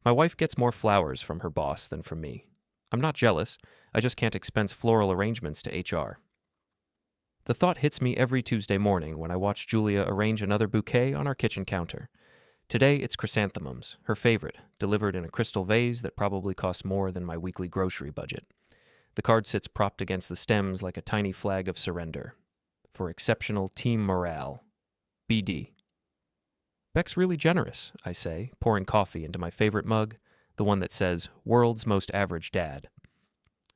My wife gets more flowers from her boss than from me. I'm not jealous, I just can't expense floral arrangements to HR. The thought hits me every Tuesday morning when I watch Julia arrange another bouquet on our kitchen counter. Today it's chrysanthemums, her favorite, delivered in a crystal vase that probably costs more than my weekly grocery budget. The card sits propped against the stems like a tiny flag of surrender. For exceptional team morale. BD. Beck's really generous, I say, pouring coffee into my favorite mug, the one that says, World's Most Average Dad.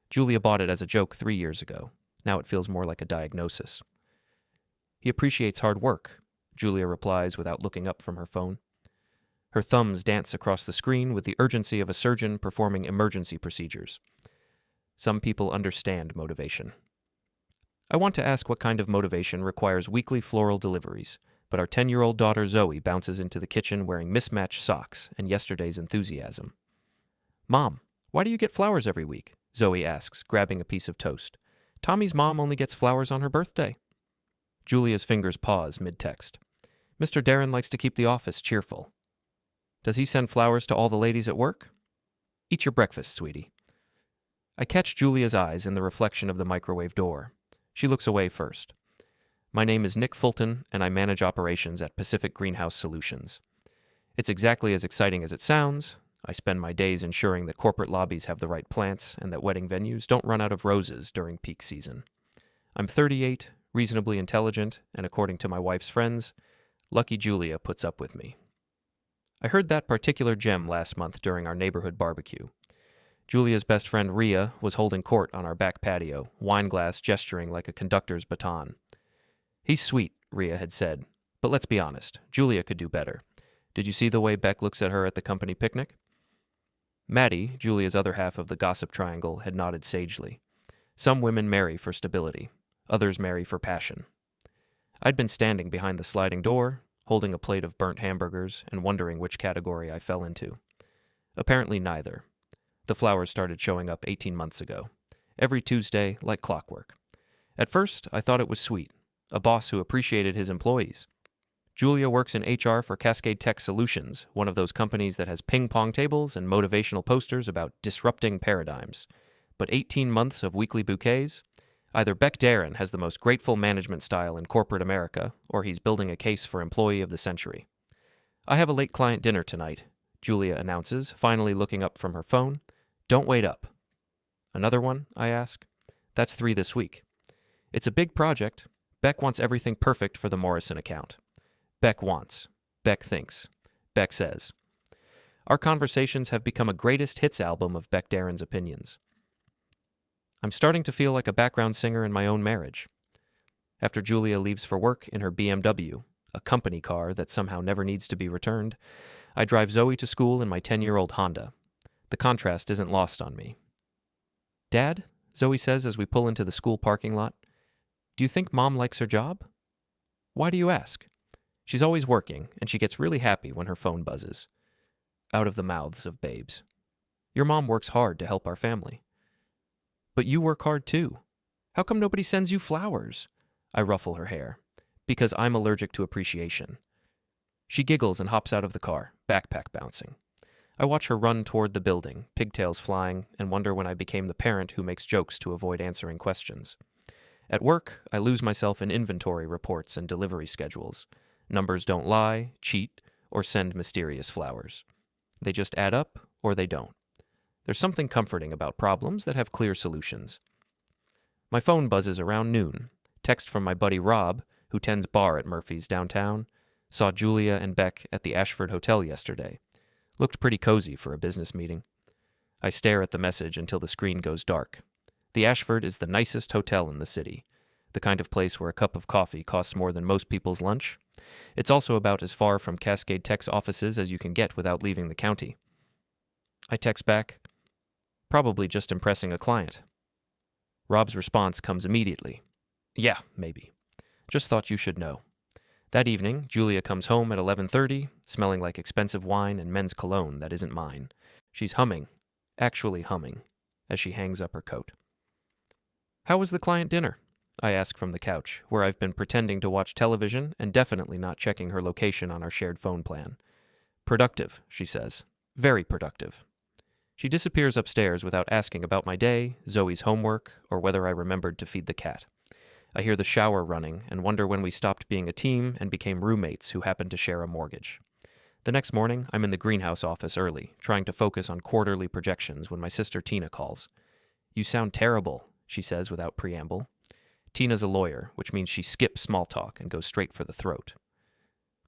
Julia bought it as a joke 3 years ago. Now it feels more like a diagnosis. He appreciates hard work, Julia replies without looking up from her phone. Her thumbs dance across the screen with the urgency of a surgeon performing emergency procedures. Some people understand motivation. I want to ask what kind of motivation requires weekly floral deliveries, but our 10-year-old daughter Zoe bounces into the kitchen wearing mismatched socks and yesterday's enthusiasm. Mom, why do you get flowers every week? Zoe asks, grabbing a piece of toast. Tommy's mom only gets flowers on her birthday. Julia's fingers pause mid-text. Mr. Darren likes to keep the office cheerful. Does he send flowers to all the ladies at work? Eat your breakfast, sweetie. I catch Julia's eyes in the reflection of the microwave door. She looks away first. My name is Nick Fulton, and I manage operations at Pacific Greenhouse Solutions. It's exactly as exciting as it sounds. I spend my days ensuring that corporate lobbies have the right plants and that wedding venues don't run out of roses during peak season. I'm 38, reasonably intelligent, and according to my wife's friends, lucky Julia puts up with me. I heard that particular gem last month during our neighborhood barbecue. Julia's best friend Rhea was holding court on our back patio, wine glass gesturing like a conductor's baton. He's sweet, Rhea had said, but let's be honest, Julia could do better. Did you see the way Beck looks at her at the company picnic? Maddie, Julia's other half of the gossip triangle, had nodded sagely. Some women marry for stability. Others marry for passion. I'd been standing behind the sliding door, holding a plate of burnt hamburgers and wondering which category I fell into. Apparently neither. The flowers started showing up 18 months ago. Every Tuesday, like clockwork. At first, I thought it was sweet. A boss who appreciated his employees. Julia works in HR for Cascade Tech Solutions, one of those companies that has ping-pong tables and motivational posters about disrupting paradigms. But 18 months of weekly bouquets? Either Beck Darren has the most grateful management style in corporate America, or he's building a case for Employee of the Century. I have a late client dinner tonight, Julia announces, finally looking up from her phone. Don't wait up. Another one? I ask. That's 3 this week. It's a big project. Beck wants everything perfect for the Morrison account. Beck wants. Beck thinks. Beck says. Our conversations have become a greatest hits album of Beck Darren's opinions. I'm starting to feel like a background singer in my own marriage. After Julia leaves for work in her BMW, a company car that somehow never needs to be returned, I drive Zoe to school in my 10-year-old Honda. The contrast isn't lost on me. Dad, Zoe says as we pull into the school parking lot, do you think Mom likes her job? Why do you ask? She's always working, and she gets really happy when her phone buzzes. Out of the mouths of babes. Your mom works hard to help our family. But you work hard too. How come nobody sends you flowers? I ruffle her hair. Because I'm allergic to appreciation. She giggles and hops out of the car, backpack bouncing. I watch her run toward the building, pigtails flying, and wonder when I became the parent who makes jokes to avoid answering questions. At work, I lose myself in inventory reports and delivery schedules. Numbers don't lie, cheat, or send mysterious flowers. They just add up, or they don't. There's something comforting about problems that have clear solutions. My phone buzzes around noon. Text from my buddy Rob, who tends bar at Murphy's downtown. Saw Julia and Beck at the Ashford Hotel yesterday. Looked pretty cozy for a business meeting. I stare at the message until the screen goes dark. The Ashford is the nicest hotel in the city. The kind of place where a cup of coffee costs more than most people's lunch. It's also about as far from Cascade Tech's offices as you can get without leaving the county. I text back, probably just impressing a client. Rob's response comes immediately. Yeah, maybe. Just thought you should know. That evening, Julia comes home at 11:30, smelling like expensive wine and men's cologne that isn't mine. She's humming, actually humming, as she hangs up her coat. How was the client dinner? I ask from the couch, where I've been pretending to watch television and definitely not checking her location on our shared phone plan. Productive, she says. Very productive. She disappears upstairs without asking about my day, Zoe's homework, or whether I remembered to feed the cat. I hear the shower running and wonder when we stopped being a team and became roommates who happened to share a mortgage. The next morning, I'm in the greenhouse office early, trying to focus on quarterly projections when my sister Tina calls. "You sound terrible," she says without preamble. Tina's a lawyer, which means she skips small talk and goes straight for the throat.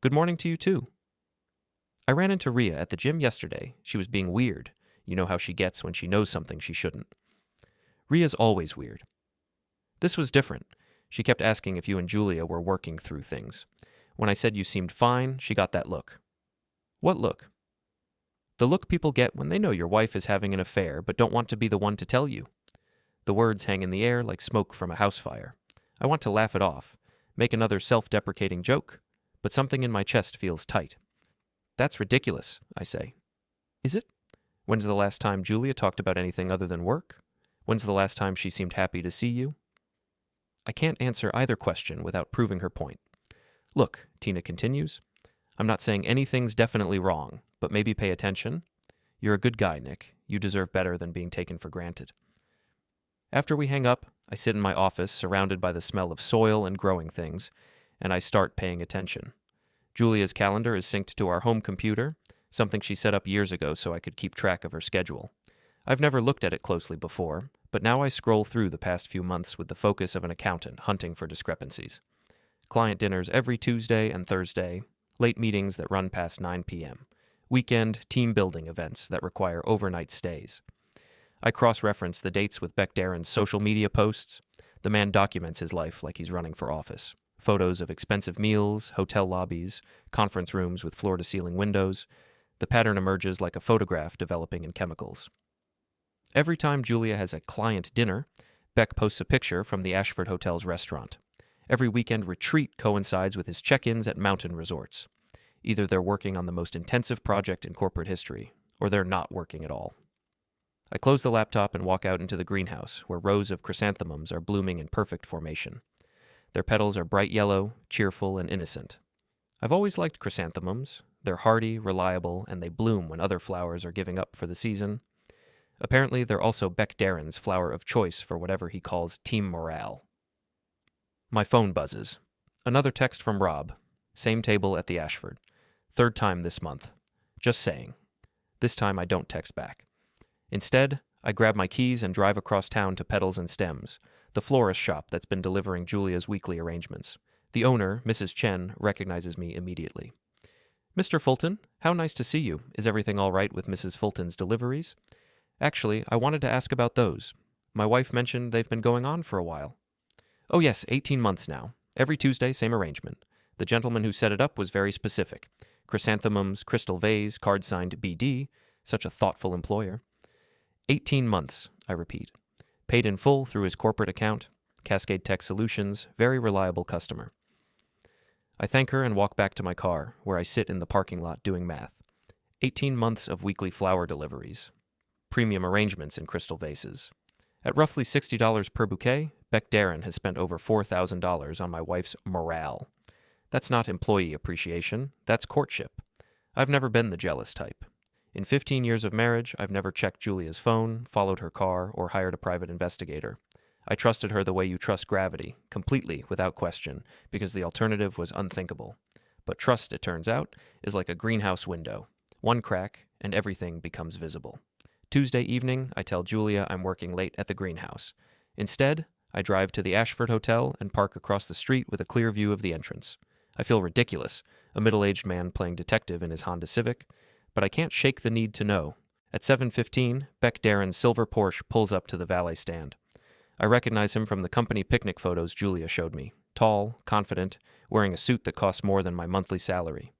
"Good morning to you, too." I ran into Rhea at the gym yesterday. She was being weird. You know how she gets when she knows something she shouldn't. Rhea's always weird. This was different. She kept asking if you and Julia were working through things. When I said you seemed fine, she got that look. What look? The look people get when they know your wife is having an affair but don't want to be the one to tell you. The words hang in the air like smoke from a house fire. I want to laugh it off, make another self-deprecating joke, but something in my chest feels tight. "That's ridiculous," I say. "Is it? When's the last time Julia talked about anything other than work? When's the last time she seemed happy to see you?" I can't answer either question without proving her point. "Look," Tina continues, "I'm not saying anything's definitely wrong, but maybe pay attention. You're a good guy, Nick. You deserve better than being taken for granted." After we hang up, I sit in my office surrounded by the smell of soil and growing things, and I start paying attention. Julia's calendar is synced to our home computer, something she set up years ago so I could keep track of her schedule. I've never looked at it closely before, but now I scroll through the past few months with the focus of an accountant hunting for discrepancies. Client dinners every Tuesday and Thursday, late meetings that run past 9 p.m., weekend team-building events that require overnight stays. I cross-reference the dates with Beck Darren's social media posts. The man documents his life like he's running for office. Photos of expensive meals, hotel lobbies, conference rooms with floor-to-ceiling windows. The pattern emerges like a photograph developing in chemicals. Every time Julia has a client dinner, Beck posts a picture from the Ashford Hotel's restaurant. Every weekend retreat coincides with his check-ins at mountain resorts. Either they're working on the most intensive project in corporate history, or they're not working at all. I close the laptop and walk out into the greenhouse, where rows of chrysanthemums are blooming in perfect formation. Their petals are bright yellow, cheerful, and innocent. I've always liked chrysanthemums. They're hardy, reliable, and they bloom when other flowers are giving up for the season. Apparently, they're also Beck Darren's flower of choice for whatever he calls team morale. My phone buzzes. Another text from Rob. Same table at the Ashford. Third time this month. Just saying. This time I don't text back. Instead, I grab my keys and drive across town to Petals and Stems, the florist shop that's been delivering Julia's weekly arrangements. The owner, Mrs. Chen, recognizes me immediately. "Mr. Fulton, how nice to see you. Is everything all right with Mrs. Fulton's deliveries?" "Actually, I wanted to ask about those. My wife mentioned they've been going on for a while." "Oh yes, 18 months now. Every Tuesday, same arrangement. The gentleman who set it up was very specific. Chrysanthemums, crystal vase, card signed BD. Such a thoughtful employer." 18 months, I repeat. Paid in full through his corporate account. Cascade Tech Solutions, very reliable customer. I thank her and walk back to my car, where I sit in the parking lot doing math. 18 months of weekly flower deliveries. Premium arrangements in crystal vases. At roughly $60 per bouquet, Beck Darren has spent over $4,000 on my wife's morale. That's not employee appreciation, that's courtship. I've never been the jealous type. In 15 years of marriage, I've never checked Julia's phone, followed her car, or hired a private investigator. I trusted her the way you trust gravity, completely, without question, because the alternative was unthinkable. But trust, it turns out, is like a greenhouse window. One crack, and everything becomes visible. Tuesday evening, I tell Julia I'm working late at the greenhouse. Instead, I drive to the Ashford Hotel and park across the street with a clear view of the entrance. I feel ridiculous, a middle-aged man playing detective in his Honda Civic, but I can't shake the need to know. At 7:15, Beck Darren's silver Porsche pulls up to the valet stand. I recognize him from the company picnic photos Julia showed me. Tall, confident, wearing a suit that costs more than my monthly salary.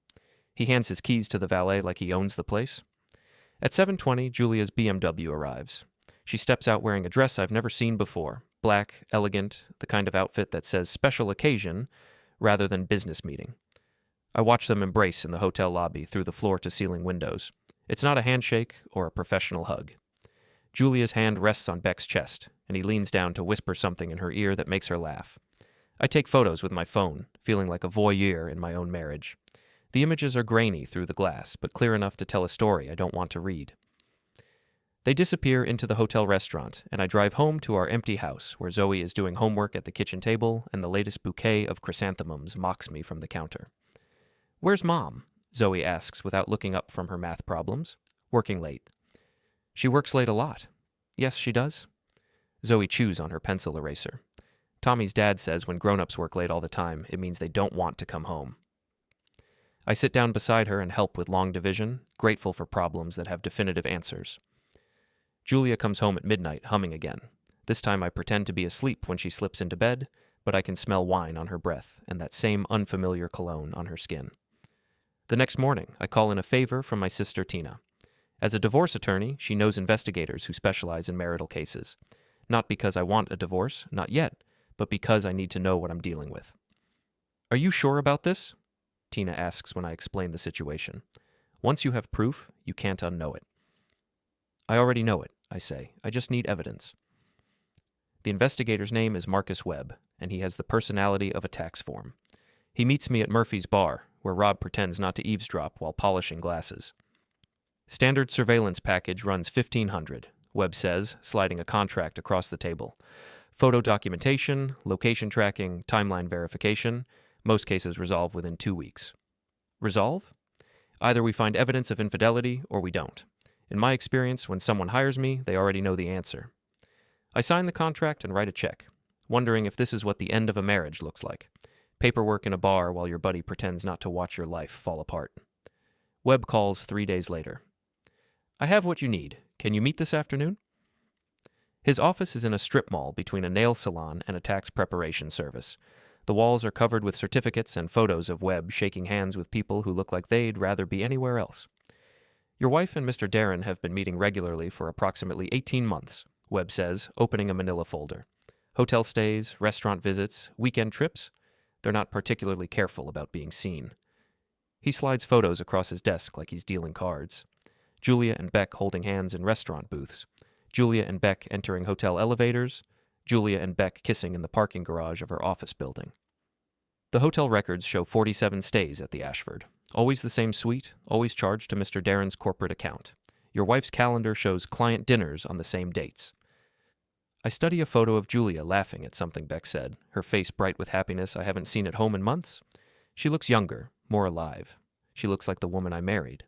He hands his keys to the valet like he owns the place. At 7:20, Julia's BMW arrives. She steps out wearing a dress I've never seen before. Black, elegant, the kind of outfit that says special occasion rather than business meeting. I watch them embrace in the hotel lobby through the floor-to-ceiling windows. It's not a handshake or a professional hug. Julia's hand rests on Beck's chest, and he leans down to whisper something in her ear that makes her laugh. I take photos with my phone, feeling like a voyeur in my own marriage. The images are grainy through the glass, but clear enough to tell a story I don't want to read. They disappear into the hotel restaurant, and I drive home to our empty house, where Zoe is doing homework at the kitchen table, and the latest bouquet of chrysanthemums mocks me from the counter. "Where's Mom?" Zoe asks without looking up from her math problems. "Working late." "She works late a lot." "Yes, she does." Zoe chews on her pencil eraser. Tommy's dad says when grown-ups work late all the time, it means they don't want to come home. I sit down beside her and help with long division, grateful for problems that have definitive answers. Julia comes home at midnight, humming again. This time I pretend to be asleep when she slips into bed, but I can smell wine on her breath and that same unfamiliar cologne on her skin. The next morning, I call in a favor from my sister Tina. As a divorce attorney, she knows investigators who specialize in marital cases. Not because I want a divorce, not yet, but because I need to know what I'm dealing with. "Are you sure about this?" Tina asks when I explain the situation. "Once you have proof, you can't unknow it." "I already know it," I say. "I just need evidence." The investigator's name is Marcus Webb, and he has the personality of a tax form. He meets me at Murphy's bar, where Rob pretends not to eavesdrop while polishing glasses. "Standard surveillance package runs $1,500, Webb says, sliding a contract across the table. "Photo documentation, location tracking, timeline verification. Most cases resolve within 2 weeks." Resolve? Either we find evidence of infidelity or we don't. In my experience, when someone hires me, they already know the answer. I sign the contract and write a check, wondering if this is what the end of a marriage looks like. Paperwork in a bar while your buddy pretends not to watch your life fall apart. Webb calls 3 days later. "I have what you need. Can you meet this afternoon?" His office is in a strip mall between a nail salon and a tax preparation service. The walls are covered with certificates and photos of Webb shaking hands with people who look like they'd rather be anywhere else. "Your wife and Mr. Darren have been meeting regularly for approximately 18 months, Webb says, opening a manila folder. "Hotel stays, restaurant visits, weekend trips. They're not particularly careful about being seen." He slides photos across his desk like he's dealing cards. Julia and Beck holding hands in restaurant booths. Julia and Beck entering hotel elevators. Julia and Beck kissing in the parking garage of her office building. The hotel records show 47 stays at the Ashford. Always the same suite, always charged to Mr. Darren's corporate account. Your wife's calendar shows client dinners on the same dates. I study a photo of Julia laughing at something Beck said, her face bright with happiness I haven't seen at home in months. She looks younger, more alive. She looks like the woman I married.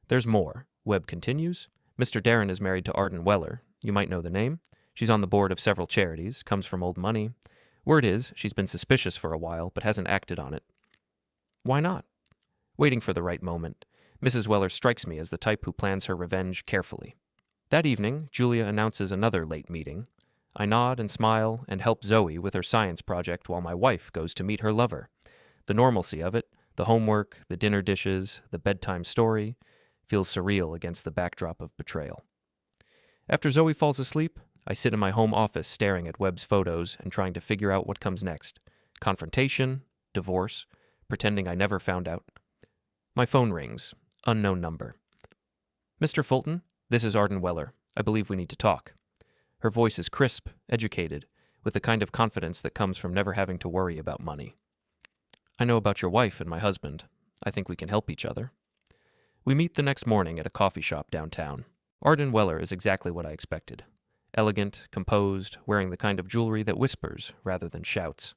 There's more, Webb continues. Mr. Darren is married to Arden Weller. You might know the name. She's on the board of several charities, comes from old money. Word is, she's been suspicious for a while, but hasn't acted on it. Why not? Waiting for the right moment. Mrs. Weller strikes me as the type who plans her revenge carefully. That evening, Julia announces another late meeting. I nod and smile and help Zoe with her science project while my wife goes to meet her lover. The normalcy of it, the homework, the dinner dishes, the bedtime story, feels surreal against the backdrop of betrayal. After Zoe falls asleep, I sit in my home office staring at Webb's photos and trying to figure out what comes next. Confrontation, divorce, pretending I never found out. My phone rings. Unknown number. "Mr. Fulton, this is Arden Weller. I believe we need to talk." Her voice is crisp, educated, with the kind of confidence that comes from never having to worry about money. "I know about your wife and my husband. I think we can help each other." We meet the next morning at a coffee shop downtown. Arden Weller is exactly what I expected. Elegant, composed, wearing the kind of jewelry that whispers rather than shouts.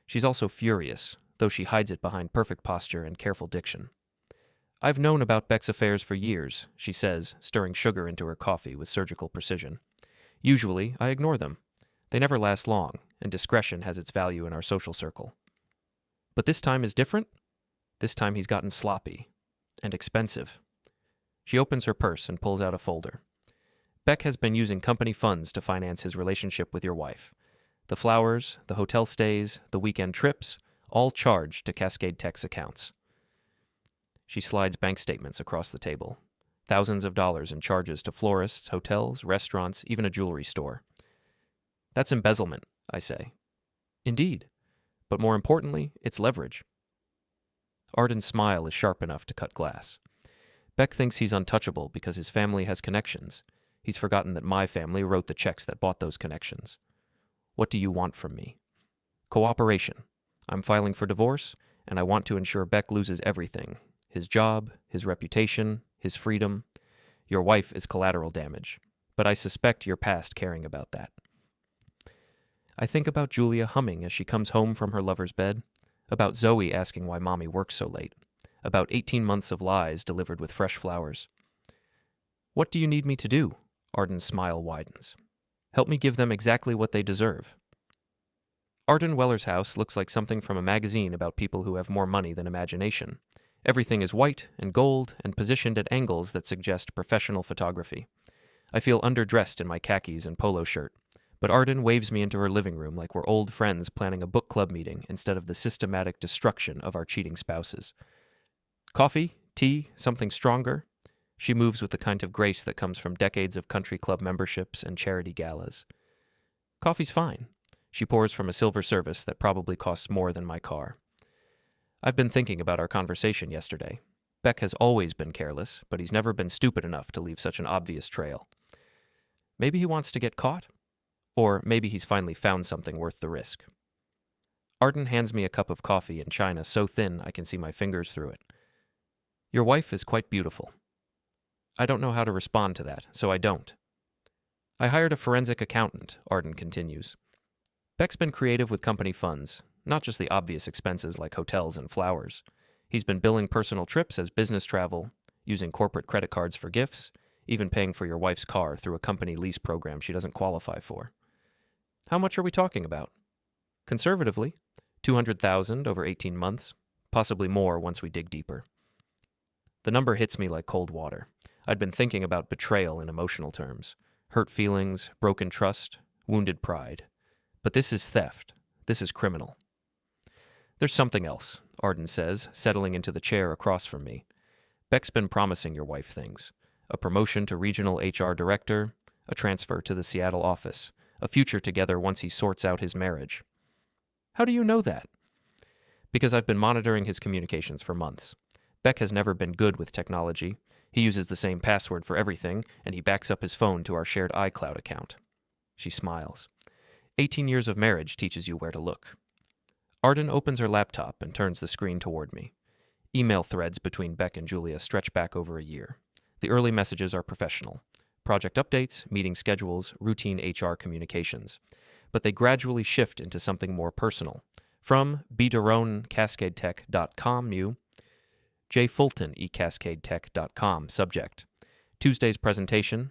She's also furious, though she hides it behind perfect posture and careful diction. "I've known about Beck's affairs for years," she says, stirring sugar into her coffee with surgical precision. "Usually, I ignore them. They never last long, and discretion has its value in our social circle. But this time is different. This time he's gotten sloppy. And expensive." She opens her purse and pulls out a folder. "Beck has been using company funds to finance his relationship with your wife. The flowers, the hotel stays, the weekend trips, all charged to Cascade Tech's accounts." She slides bank statements across the table. Thousands of dollars in charges to florists, hotels, restaurants, even a jewelry store. "That's embezzlement," I say. "Indeed. But more importantly, it's leverage." Arden's smile is sharp enough to cut glass. Beck thinks he's untouchable because his family has connections. He's forgotten that my family wrote the checks that bought those connections. "What do you want from me?" "Cooperation. I'm filing for divorce, and I want to ensure Beck loses everything: his job, his reputation, his freedom. Your wife is collateral damage, but I suspect you're past caring about that. I think about Julia humming as she comes home from her lover's bed, about Zoe asking why Mommy works so late, about 18 months of lies delivered with fresh flowers. What do you need me to do? Arden's smile widens. Help me give them exactly what they deserve. Arden Weller's house looks like something from a magazine about people who have more money than imagination. Everything is white and gold and positioned at angles that suggest professional photography. I feel underdressed in my khakis and polo shirt, but Arden waves me into her living room like we're old friends planning a book club meeting instead of the systematic destruction of our cheating spouses. Coffee? Tea? Something stronger? She moves with the kind of grace that comes from decades of country club memberships and charity galas. Coffee's fine. She pours from a silver service that probably costs more than my car. I've been thinking about our conversation yesterday. Beck has always been careless, but he's never been stupid enough to leave such an obvious trail. Maybe he wants to get caught? Or maybe he's finally found something worth the risk. Arden hands me a cup of coffee in china so thin I can see my fingers through it. Your wife is quite beautiful. I don't know how to respond to that, so I don't. I hired a forensic accountant, Arden continues. Beck's been creative with company funds, not just the obvious expenses like hotels and flowers. He's been billing personal trips as business travel, using corporate credit cards for gifts, even paying for your wife's car through a company lease program she doesn't qualify for. How much are we talking about? Conservatively, $200,000 over 18 months, possibly more once we dig deeper. The number hits me like cold water. I'd been thinking about betrayal in emotional terms, hurt feelings, broken trust, wounded pride. But this is theft. This is criminal. There's something else, Arden says, settling into the chair across from me. Beck's been promising your wife things. A promotion to regional HR director, a transfer to the Seattle office, a future together once he sorts out his marriage. How do you know that? Because I've been monitoring his communications for months. Beck has never been good with technology. He uses the same password for everything, and he backs up his phone to our shared iCloud account. She smiles. 18 years of marriage teaches you where to look. Arden opens her laptop and turns the screen toward me. Email threads between Beck and Julia stretch back over a year. The early messages are professional. Project updates, meeting schedules, routine HR communications. But they gradually shift into something more personal. From bdaroncascadetech.com, new jfulton@cascadetech.com, subject. Tuesday's presentation.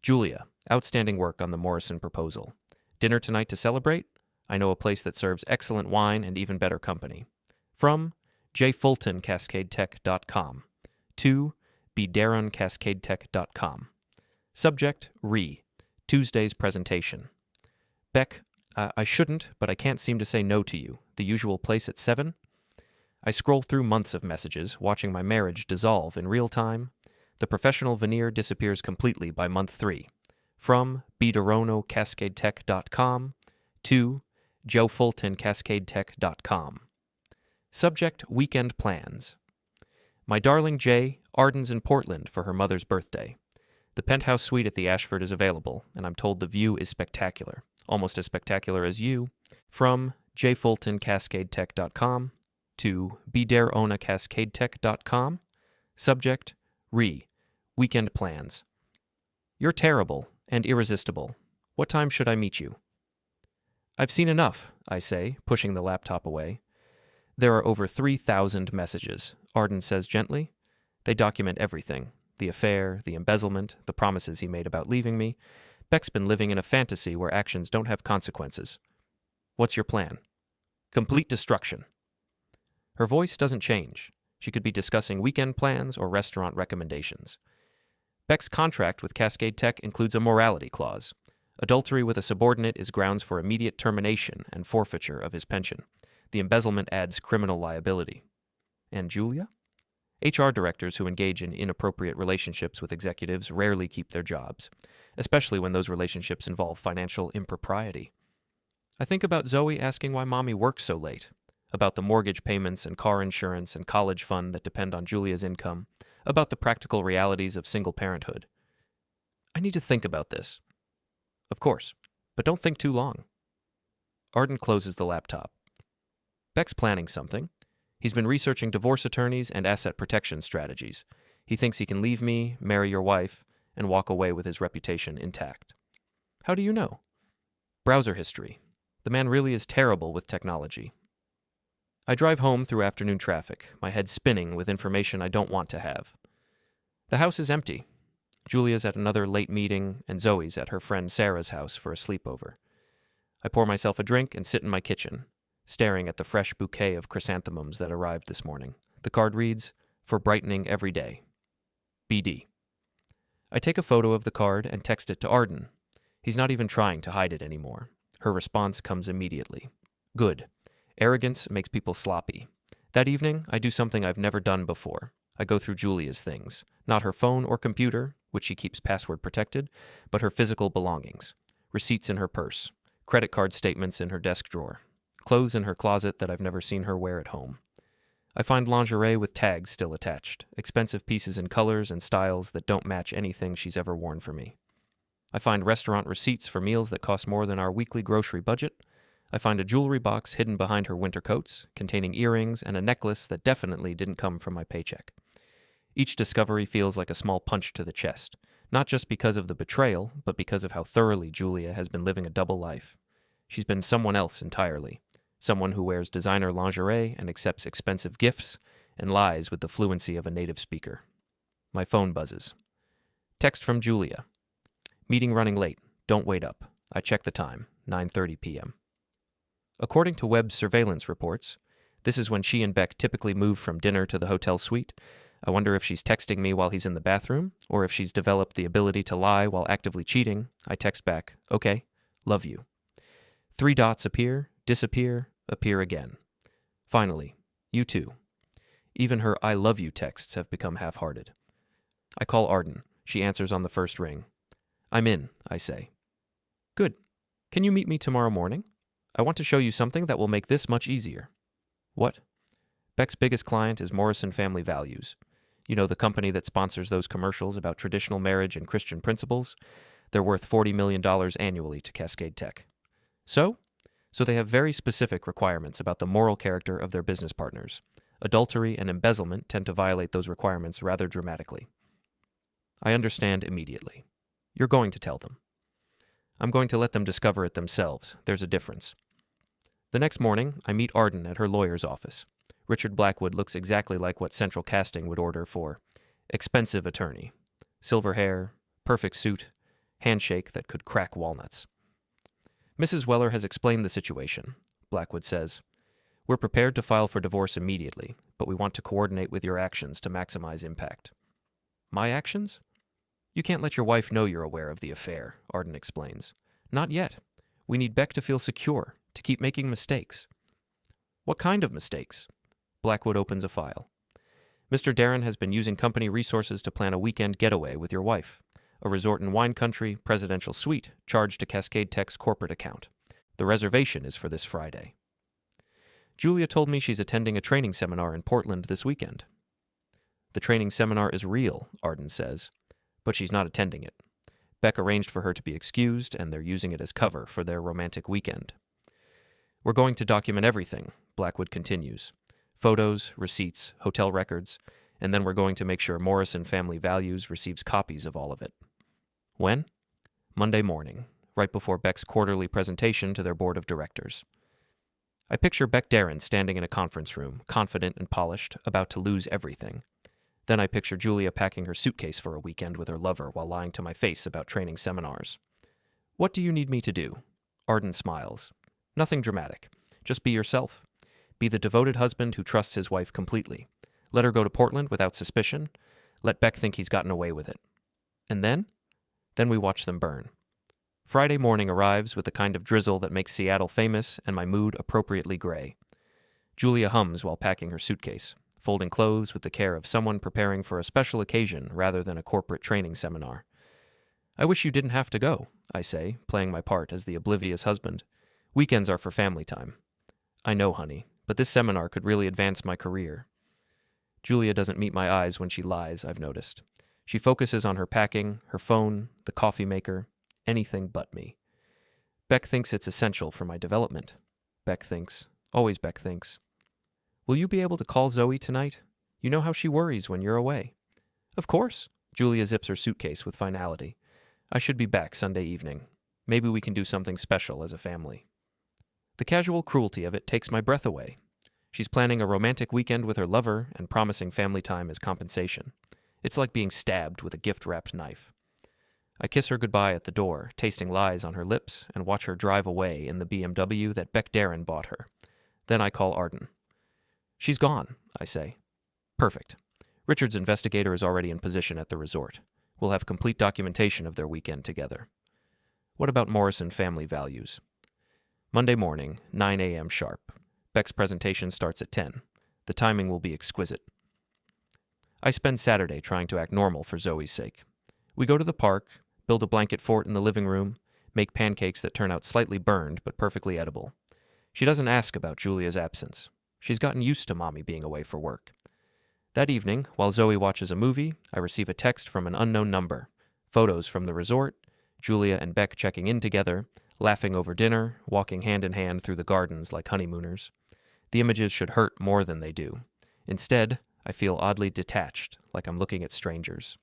Julia, outstanding work on the Morrison proposal. Dinner tonight to celebrate? I know a place that serves excellent wine and even better company. From jfultoncascadetech.com to bdaroncascadetech.com. Subject, Tuesday's presentation. Beck, I shouldn't, but I can't seem to say no to you. The usual place at 7? I scroll through months of messages, watching my marriage dissolve in real time. The professional veneer disappears completely by month 3. From bdaroncascadetech.com to jofultoncascadetech.com. Subject, weekend plans. My darling Jay, Arden's in Portland for her mother's birthday. The penthouse suite at the Ashford is available, and I'm told the view is spectacular, almost as spectacular as you. From jfultoncascadetech.com to bdaroncascadetech.com. Subject, weekend plans. You're terrible and irresistible. What time should I meet you? I've seen enough, I say, pushing the laptop away. There are over 3,000 messages, Arden says gently. They document everything: the affair, the embezzlement, the promises he made about leaving me. Beck's been living in a fantasy where actions don't have consequences. What's your plan? Complete destruction. Her voice doesn't change. She could be discussing weekend plans or restaurant recommendations. Beck's contract with Cascade Tech includes a morality clause. Adultery with a subordinate is grounds for immediate termination and forfeiture of his pension. The embezzlement adds criminal liability. And Julia? HR directors who engage in inappropriate relationships with executives rarely keep their jobs, especially when those relationships involve financial impropriety. I think about Zoe asking why Mommy works so late, about the mortgage payments and car insurance and college fund that depend on Julia's income, about the practical realities of single parenthood. I need to think about this. Of course, but don't think too long. Arden closes the laptop. Beck's planning something. He's been researching divorce attorneys and asset protection strategies. He thinks he can leave me, marry your wife, and walk away with his reputation intact. How do you know? Browser history. The man really is terrible with technology. I drive home through afternoon traffic, my head spinning with information I don't want to have. The house is empty. Julia's at another late meeting, and Zoe's at her friend Sarah's house for a sleepover. I pour myself a drink and sit in my kitchen, staring at the fresh bouquet of chrysanthemums that arrived this morning. The card reads, "For brightening every day. BD." I take a photo of the card and text it to Arden. He's not even trying to hide it anymore. Her response comes immediately. Good. Arrogance makes people sloppy. That evening, I do something I've never done before. I go through Julia's things. Not her phone or computer, which she keeps password protected, but her physical belongings. Receipts in her purse. Credit card statements in her desk drawer. Clothes in her closet that I've never seen her wear at home. I find lingerie with tags still attached. Expensive pieces in colors and styles that don't match anything she's ever worn for me. I find restaurant receipts for meals that cost more than our weekly grocery budget. I find a jewelry box hidden behind her winter coats, containing earrings and a necklace that definitely didn't come from my paycheck. Each discovery feels like a small punch to the chest, not just because of the betrayal, but because of how thoroughly Julia has been living a double life. She's been someone else entirely, someone who wears designer lingerie and accepts expensive gifts and lies with the fluency of a native speaker. My phone buzzes. Text from Julia. Meeting running late. Don't wait up. I check the time, 9:30 p.m. According to web surveillance reports, this is when she and Beck typically move from dinner to the hotel suite. I wonder if she's texting me while he's in the bathroom, or if she's developed the ability to lie while actively cheating. I text back, okay, love you. 3 dots appear, disappear, appear again. Finally, you too. Even her I love you texts have become half-hearted. I call Arden. She answers on the first ring. I'm in, I say. Good. Can you meet me tomorrow morning? I want to show you something that will make this much easier. What? Beck's biggest client is Morrison Family Values. You know, the company that sponsors those commercials about traditional marriage and Christian principles? They're worth $40 million annually to Cascade Tech. So they have very specific requirements about the moral character of their business partners. Adultery and embezzlement tend to violate those requirements rather dramatically. I understand immediately. You're going to tell them. I'm going to let them discover it themselves. There's a difference. The next morning, I meet Arden at her lawyer's office. Richard Blackwood looks exactly like what Central Casting would order for expensive attorney. Silver hair, perfect suit, handshake that could crack walnuts. Mrs. Weller has explained the situation, Blackwood says. We're prepared to file for divorce immediately, but we want to coordinate with your actions to maximize impact. My actions? You can't let your wife know you're aware of the affair, Arden explains. Not yet. We need Beck to feel secure, to keep making mistakes. What kind of mistakes? Blackwood opens a file. Mr. Darren has been using company resources to plan a weekend getaway with your wife. A resort in wine country, presidential suite, charged to Cascade Tech's corporate account. The reservation is for this Friday. Julia told me she's attending a training seminar in Portland this weekend. The training seminar is real, Arden says, but she's not attending it. Beck arranged for her to be excused, and they're using it as cover for their romantic weekend. We're going to document everything, Blackwood continues. Photos, receipts, hotel records, and then we're going to make sure Morrison Family Values receives copies of all of it. When? Monday morning, right before Beck's quarterly presentation to their board of directors. I picture Beck Darren standing in a conference room, confident and polished, about to lose everything. Then I picture Julia packing her suitcase for a weekend with her lover while lying to my face about training seminars. What do you need me to do? Arden smiles. Nothing dramatic. Just be yourself. Be the devoted husband who trusts his wife completely. Let her go to Portland without suspicion. Let Beck think he's gotten away with it. And then? Then we watch them burn. Friday morning arrives with the kind of drizzle that makes Seattle famous and my mood appropriately gray. Julia hums while packing her suitcase, folding clothes with the care of someone preparing for a special occasion rather than a corporate training seminar. I wish you didn't have to go, I say, playing my part as the oblivious husband. Weekends are for family time. I know, honey, but this seminar could really advance my career. Julia doesn't meet my eyes when she lies, I've noticed. She focuses on her packing, her phone, the coffee maker, anything but me. Beck thinks it's essential for my development. Beck thinks, always Beck thinks. Will you be able to call Zoe tonight? You know how she worries when you're away. Of course. Julia zips her suitcase with finality. I should be back Sunday evening. Maybe we can do something special as a family. The casual cruelty of it takes my breath away. She's planning a romantic weekend with her lover and promising family time as compensation. It's like being stabbed with a gift-wrapped knife. I kiss her goodbye at the door, tasting lies on her lips, and watch her drive away in the BMW that Beck Darren bought her. Then I call Arden. She's gone, I say. Perfect. Richard's investigator is already in position at the resort. We'll have complete documentation of their weekend together. What about Morrison family values? Monday morning, 9 a.m. sharp. Beck's presentation starts at 10. The timing will be exquisite. I spend Saturday trying to act normal for Zoe's sake. We go to the park, build a blanket fort in the living room, make pancakes that turn out slightly burned but perfectly edible. She doesn't ask about Julia's absence. She's gotten used to Mommy being away for work. That evening, while Zoe watches a movie, I receive a text from an unknown number, photos from the resort, Julia and Beck checking in together, laughing over dinner, walking hand in hand through the gardens like honeymooners. The images should hurt more than they do. Instead, I feel oddly detached, like I'm looking at strangers.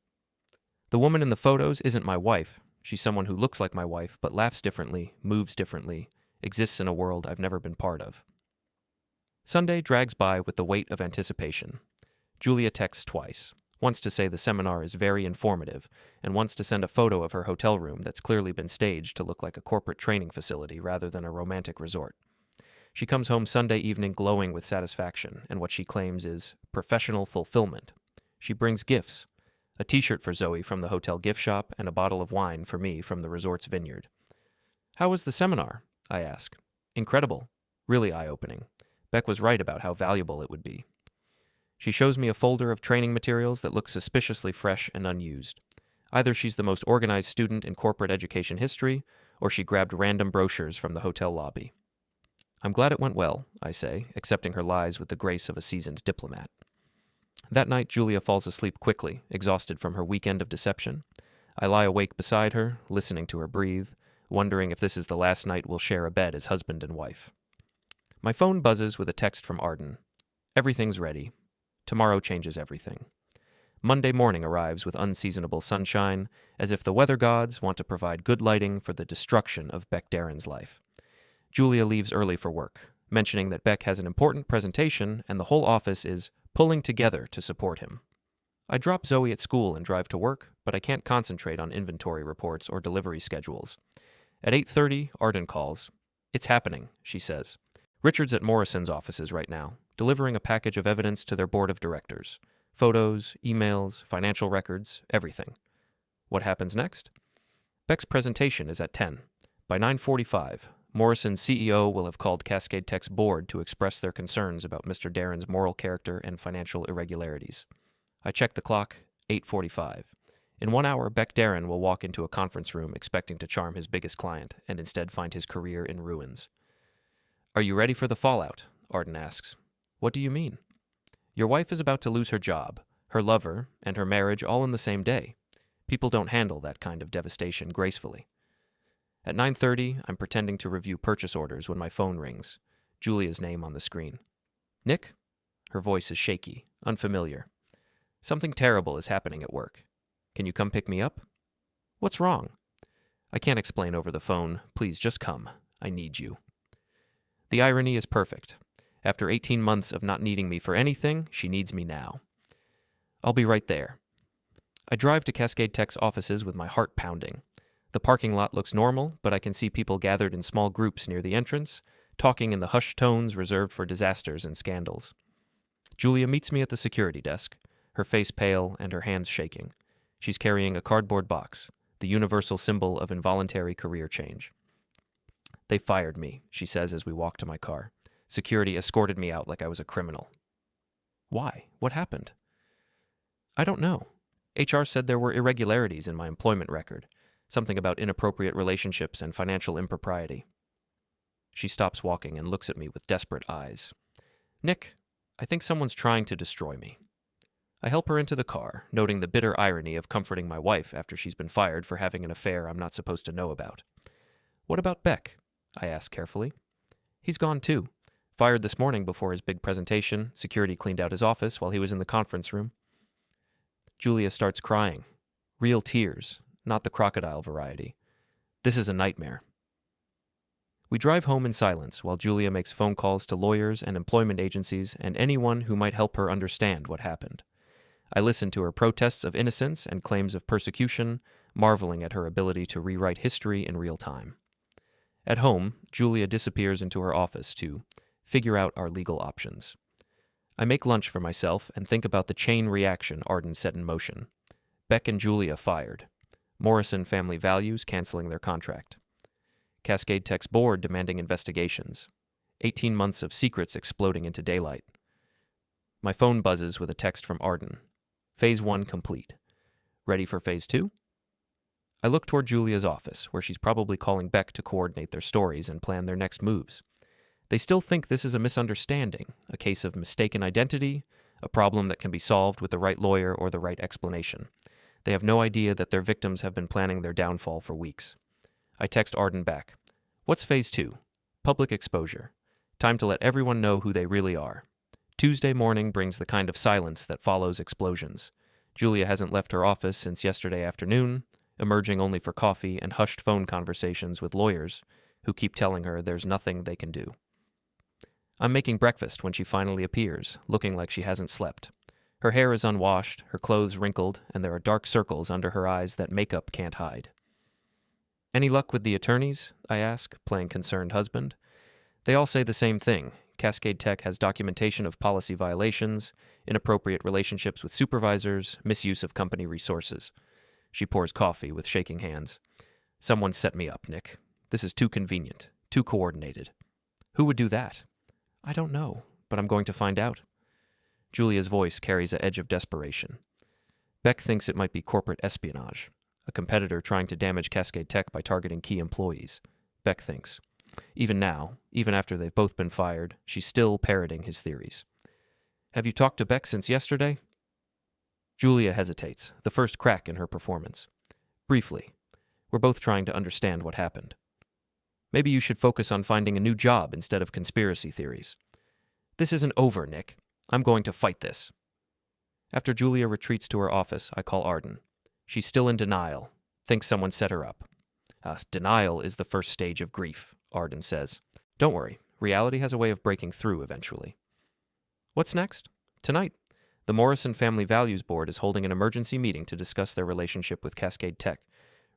The woman in the photos isn't my wife. She's someone who looks like my wife, but laughs differently, moves differently, exists in a world I've never been part of. Sunday drags by with the weight of anticipation. Julia texts twice, once to say the seminar is very informative, and once to send a photo of her hotel room that's clearly been staged to look like a corporate training facility rather than a romantic resort. She comes home Sunday evening glowing with satisfaction and what she claims is professional fulfillment. She brings gifts, a t-shirt for Zoe from the hotel gift shop and a bottle of wine for me from the resort's vineyard. How was the seminar? I ask. Incredible. Really eye-opening. Beck was right about how valuable it would be. She shows me a folder of training materials that look suspiciously fresh and unused. Either she's the most organized student in corporate education history, or she grabbed random brochures from the hotel lobby. I'm glad it went well, I say, accepting her lies with the grace of a seasoned diplomat. That night, Julia falls asleep quickly, exhausted from her weekend of deception. I lie awake beside her, listening to her breathe, wondering if this is the last night we'll share a bed as husband and wife. My phone buzzes with a text from Arden. Everything's ready. Tomorrow changes everything. Monday morning arrives with unseasonable sunshine, as if the weather gods want to provide good lighting for the destruction of Beck Darren's life. Julia leaves early for work, mentioning that Beck has an important presentation and the whole office is pulling together to support him. I drop Zoe at school and drive to work, but I can't concentrate on inventory reports or delivery schedules. At 8:30, Arden calls. It's happening, she says. Richard's at Morrison's offices right now, delivering a package of evidence to their board of directors. Photos, emails, financial records, everything. What happens next? Beck's presentation is at 10. By 9:45, Morrison's CEO will have called Cascade Tech's board to express their concerns about Mr. Darren's moral character and financial irregularities. I check the clock, 8:45. In 1 hour, Beck Darren will walk into a conference room expecting to charm his biggest client and instead find his career in ruins. Are you ready for the fallout? Arden asks. What do you mean? Your wife is about to lose her job, her lover, and her marriage all in the same day. People don't handle that kind of devastation gracefully. At 9:30, I'm pretending to review purchase orders when my phone rings. Julia's name on the screen. Nick? Her voice is shaky, unfamiliar. Something terrible is happening at work. Can you come pick me up? What's wrong? I can't explain over the phone. Please just come. I need you. The irony is perfect. After 18 months of not needing me for anything, she needs me now. I'll be right there. I drive to Cascade Tech's offices with my heart pounding. The parking lot looks normal, but I can see people gathered in small groups near the entrance, talking in the hushed tones reserved for disasters and scandals. Julia meets me at the security desk, her face pale and her hands shaking. She's carrying a cardboard box, the universal symbol of involuntary career change. They fired me, she says as we walk to my car. Security escorted me out like I was a criminal. Why? What happened? I don't know. HR said there were irregularities in my employment record, something about inappropriate relationships and financial impropriety. She stops walking and looks at me with desperate eyes. Nick, I think someone's trying to destroy me. I help her into the car, noting the bitter irony of comforting my wife after she's been fired for having an affair I'm not supposed to know about. What about Beck? I ask carefully. He's gone too. Fired this morning before his big presentation. Security cleaned out his office while he was in the conference room. Julia starts crying. Real tears, not the crocodile variety. This is a nightmare. We drive home in silence while Julia makes phone calls to lawyers and employment agencies and anyone who might help her understand what happened. I listen to her protests of innocence and claims of persecution, marveling at her ability to rewrite history in real time. At home, Julia disappears into her office to figure out our legal options. I make lunch for myself and think about the chain reaction Arden set in motion. Beck and Julia fired. Morrison Family Values canceling their contract. Cascade Tech's board demanding investigations. 18 months of secrets exploding into daylight. My phone buzzes with a text from Arden. Phase 1 complete. Ready for Phase 2? I look toward Julia's office, where she's probably calling Beck to coordinate their stories and plan their next moves. They still think this is a misunderstanding, a case of mistaken identity, a problem that can be solved with the right lawyer or the right explanation. They have no idea that their victims have been planning their downfall for weeks. I text Arden back. What's Phase 2? Public exposure. Time to let everyone know who they really are. Tuesday morning brings the kind of silence that follows explosions. Julia hasn't left her office since yesterday afternoon, emerging only for coffee and hushed phone conversations with lawyers who keep telling her there's nothing they can do. I'm making breakfast when she finally appears, looking like she hasn't slept. Her hair is unwashed, her clothes wrinkled, and there are dark circles under her eyes that makeup can't hide. Any luck with the attorneys? I ask, playing concerned husband. They all say the same thing. Cascade Tech has documentation of policy violations, inappropriate relationships with supervisors, misuse of company resources. She pours coffee with shaking hands. Someone set me up, Nick. This is too convenient, too coordinated. Who would do that? I don't know, but I'm going to find out. Julia's voice carries an edge of desperation. Beck thinks it might be corporate espionage, a competitor trying to damage Cascade Tech by targeting key employees. Beck thinks. Even now, even after they've both been fired, she's still parroting his theories. Have you talked to Beck since yesterday? Julia hesitates, the first crack in her performance. Briefly. We're both trying to understand what happened. Maybe you should focus on finding a new job instead of conspiracy theories. This isn't over, Nick. I'm going to fight this. After Julia retreats to her office, I call Arden. She's still in denial, thinks someone set her up. Denial is the first stage of grief, Arden says. Don't worry, reality has a way of breaking through eventually. What's next? Tonight, the Morrison Family Values Board is holding an emergency meeting to discuss their relationship with Cascade Tech.